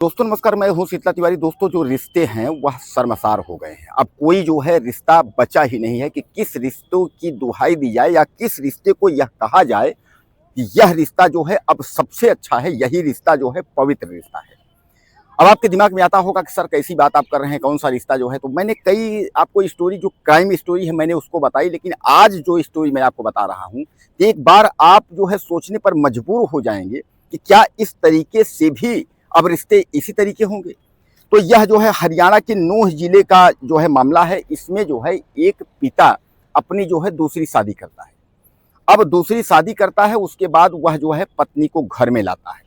दोस्तों नमस्कार, मैं हूं शीतला तिवारी। दोस्तों जो रिश्ते हैं वह शर्मसार हो गए हैं। अब कोई जो है रिश्ता बचा ही नहीं है कि किस रिश्तों की दुहाई दी जाए या किस रिश्ते को यह कहा जाए कि यह रिश्ता जो है अब सबसे अच्छा है, यही रिश्ता जो है पवित्र रिश्ता है। अब आपके दिमाग में आता होगा कि सर कैसी बात आप कर रहे हैं, कौन सा रिश्ता जो है। तो मैंने कई आपको स्टोरी, जो क्राइम स्टोरी है मैंने उसको बताई, लेकिन आज जो स्टोरी मैं आपको बता रहा हूँ एक बार आप जो है सोचने पर मजबूर हो जाएंगे कि क्या इस तरीके से भी अब रिश्ते इसी तरीके होंगे। तो यह जो है हरियाणा के नूंह जिले का जो है मामला है। इसमें जो है एक पिता अपनी जो है दूसरी शादी करता है। अब दूसरी शादी करता है, उसके बाद वह जो है पत्नी को घर में लाता है।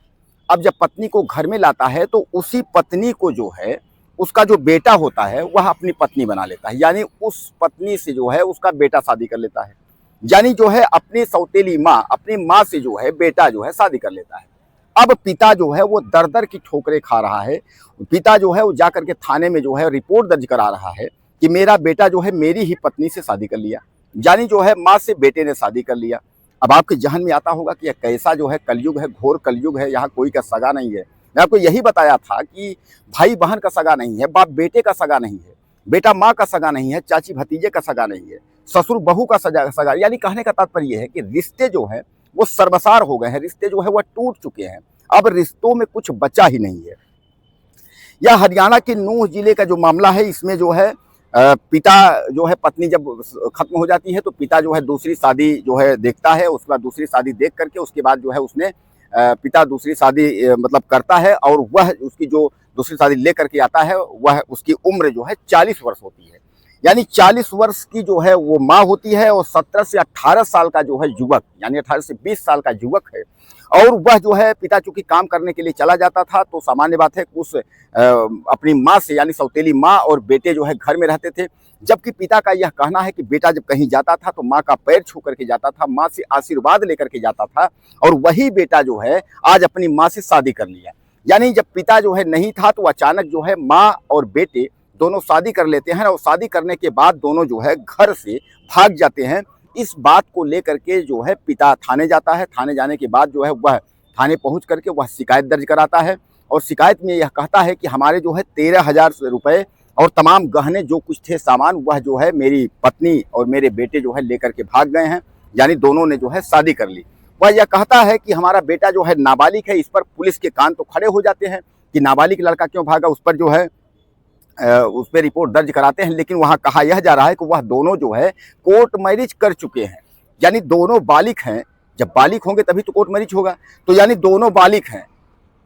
अब जब पत्नी को घर में लाता है तो उसी पत्नी को जो है उसका जो बेटा होता है वह अपनी पत्नी बना लेता है। यानी उस पत्नी से जो है उसका बेटा शादी कर लेता है। यानी जो है अपनी सौतेली माँ, अपनी माँ से जो है बेटा जो है शादी कर लेता है। अब पिता जो है वो दर दर की ठोकरें खा रहा है। पिता जो है वो जाकर के थाने में जो है रिपोर्ट दर्ज करा रहा है कि मेरा बेटा जो है मेरी ही पत्नी से शादी कर लिया, यानी जो है माँ से बेटे ने शादी कर लिया। अब आपके जहन में आता होगा कि यह कैसा जो है कलयुग है, घोर कलयुग है, यहाँ कोई का सगा नहीं है। मैं आपको यही बताया था कि भाई बहन का सगा नहीं है, बाप बेटे का सगा नहीं है, बेटा माँ का सगा नहीं है, चाची भतीजे का सगा नहीं है, ससुर बहू का सगा। यानी कहने का तात्पर्य यह है कि रिश्ते जो है वो सर्वसार हो गए हैं, रिश्ते जो है वह टूट चुके हैं। अब रिश्तों में कुछ बचा ही नहीं है। यह हरियाणा के नूंह जिले का जो मामला है, इसमें जो है पिता जो है, पत्नी जब खत्म हो जाती है तो पिता जो है दूसरी शादी जो है देखता है। उसके बाद दूसरी शादी देख करके उसके बाद जो है उसने पिता दूसरी शादी मतलब करता है, और वह उसकी जो दूसरी शादी ले करके आता है वह उसकी उम्र जो है 40 वर्ष होती है। यानी 40 वर्ष की जो है वो माँ होती है, और 17 से 18 साल का जो है युवक, यानी 18 से 20 साल का युवक है। और वह जो है पिता चूंकि काम करने के लिए चला जाता था तो सामान्य बात है कि उस अपनी माँ से, यानी सौतेली माँ और बेटे जो है घर में रहते थे। जबकि पिता का यह कहना है कि बेटा जब कहीं जाता था तो माँ का पैर छू करके जाता था, माँ से आशीर्वाद लेकर के जाता था, और वही बेटा जो है आज अपनी माँ से शादी कर लिया। यानी जब पिता जो है नहीं था तो अचानक जो है माँ और बेटे दोनों शादी कर लेते हैं, और शादी करने के बाद दोनों जो है घर से भाग जाते हैं। इस बात को लेकर के जो है पिता थाने जाता है। थाने जाने के बाद जो है वह थाने पहुंच करके वह शिकायत दर्ज कराता है, और शिकायत में यह कहता है कि हमारे जो है 13,000 रुपये और तमाम गहने जो कुछ थे सामान, वह जो है मेरी पत्नी और मेरे बेटे जो है लेकर के भाग गए हैं। यानी दोनों ने जो है शादी कर ली। वह यह कहता है कि हमारा बेटा जो है नाबालिग है। इस पर पुलिस के कान तो खड़े हो जाते हैं कि नाबालिग लड़का क्यों भागा, उस पर जो है उस पर रिपोर्ट दर्ज कराते हैं। लेकिन वहाँ कहा यह जा रहा है कि वह दोनों जो है कोर्ट मैरिज कर चुके हैं, यानी दोनों बालिग हैं। जब बालिग होंगे तभी तो कोर्ट मैरिज होगा। तो यानी दोनों बालिग हैं,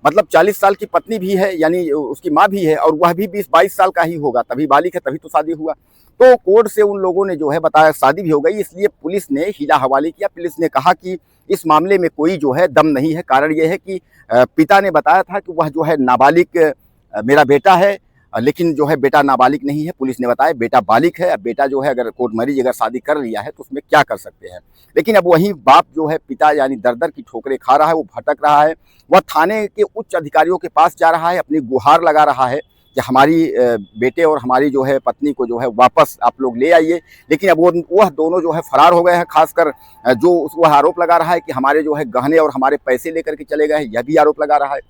मतलब 40 साल की पत्नी भी है, यानी उसकी माँ भी है, और वह भी 20-22 साल का ही होगा, तभी बालिग है, तभी तो शादी हुआ। तो कोर्ट से उन लोगों ने जो है बताया शादी भी हो गई। इसलिए पुलिस ने हीरा हवाले किया। पुलिस ने कहा कि इस मामले में कोई जो है दम नहीं है। कारण यह है कि पिता ने बताया था कि वह जो है नाबालिग मेरा बेटा है, लेकिन जो है बेटा नाबालिग नहीं है। पुलिस ने बताया बेटा बालिग है। अब बेटा जो है अगर कोर्ट मैरिज अगर शादी कर लिया है तो उसमें क्या कर सकते हैं। लेकिन अब वही बाप जो है, पिता यानी दर दर की ठोकरें खा रहा है, वो भटक रहा है। वह थाने के उच्च अधिकारियों के पास जा रहा है, अपनी गुहार लगा रहा है कि हमारी बेटे और हमारी जो है पत्नी को जो है वापस आप लोग ले आइए। लेकिन अब वह दोनों जो है फरार हो गए हैं। खासकर जो वह आरोप लगा रहा है कि हमारे जो है गहने और हमारे पैसे लेकर के चले गए हैं, यह भी आरोप लगा रहा है।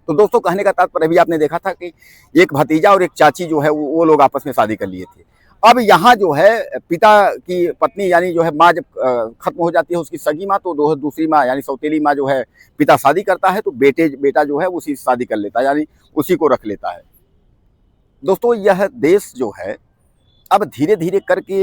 तो दोस्तों कहने का तात्पर्य अभी आपने देखा था कि एक भतीजा और एक चाची जो है वो लोग आपस में शादी कर लिए थे। अब यहाँ जो है पिता की पत्नी, यानी जो है माँ जब खत्म हो जाती है उसकी सगी माँ, तो दूसरी माँ यानी सौतेली माँ जो है पिता शादी करता है तो बेटा जो है उसी से शादी कर लेता है, यानी उसी को रख लेता है। दोस्तों यह देश जो है अब धीरे धीरे करके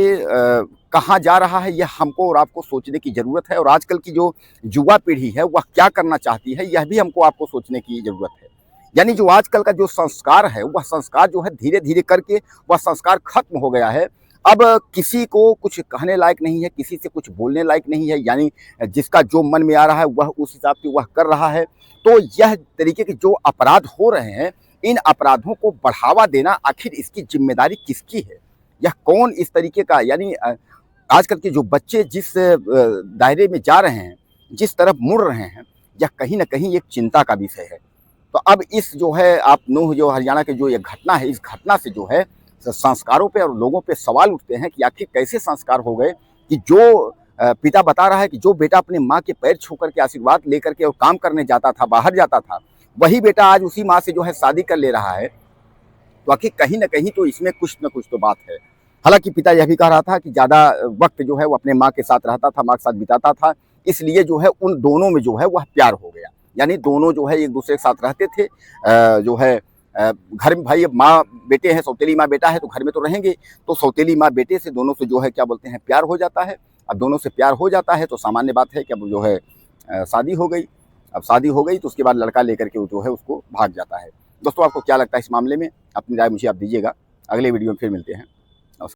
कहाँ जा रहा है, यह हमको और आपको सोचने की ज़रूरत है। और आजकल की जो युवा पीढ़ी है वह क्या करना चाहती है, यह भी हमको आपको सोचने की ज़रूरत है। यानी जो आजकल का जो संस्कार है, वह संस्कार जो है धीरे धीरे करके वह संस्कार खत्म हो गया है। अब किसी को कुछ कहने लायक नहीं है, किसी से कुछ बोलने लायक नहीं है। यानी जिसका जो मन में आ रहा है वह उस हिसाब से वह कर रहा है। तो यह तरीके के जो अपराध हो रहे हैं, इन अपराधों को बढ़ावा देना आखिर इसकी जिम्मेदारी किसकी है? यह कौन इस तरीके का, यानी आजकल के जो बच्चे जिस दायरे में जा रहे हैं, जिस तरफ मुड़ रहे हैं, यह कहीं ना कहीं एक चिंता का विषय है। तो अब इस जो है आप नूंह जो हरियाणा के जो ये घटना है, इस घटना से जो है संस्कारों पे और लोगों पे सवाल उठते हैं कि आखिर कैसे संस्कार हो गए कि जो पिता बता रहा है कि जो बेटा अपनी माँ के पैर छू करके आशीर्वाद लेकर के और काम करने जाता था, बाहर जाता था, वही बेटा आज उसी माँ से जो है शादी कर ले रहा है, तो आखिर कहीं ना कहीं तो इसमें कुछ ना कुछ तो बात है। हालांकि पिता यह भी कह रहा था कि ज़्यादा वक्त जो है वो अपने माँ के साथ रहता था, माँ के साथ बिताता था, इसलिए जो है उन दोनों में जो है वह प्यार हो गया। यानी दोनों जो है एक दूसरे के साथ रहते थे। जो है घर में भाई माँ बेटे हैं, सौतेली माँ बेटा है तो घर में तो रहेंगे, तो सौतेली माँ बेटे से दोनों से जो है क्या बोलते हैं प्यार हो जाता है। अब दोनों से प्यार हो जाता है तो सामान्य बात है कि अब जो है शादी हो गई। अब शादी हो गई तो उसके बाद लड़का लेकर के जो है उसको भाग जाता है। दोस्तों आपको क्या लगता है इस मामले में? अपनी राय मुझे आप दीजिएगा। अगले वीडियो में फिर मिलते हैं।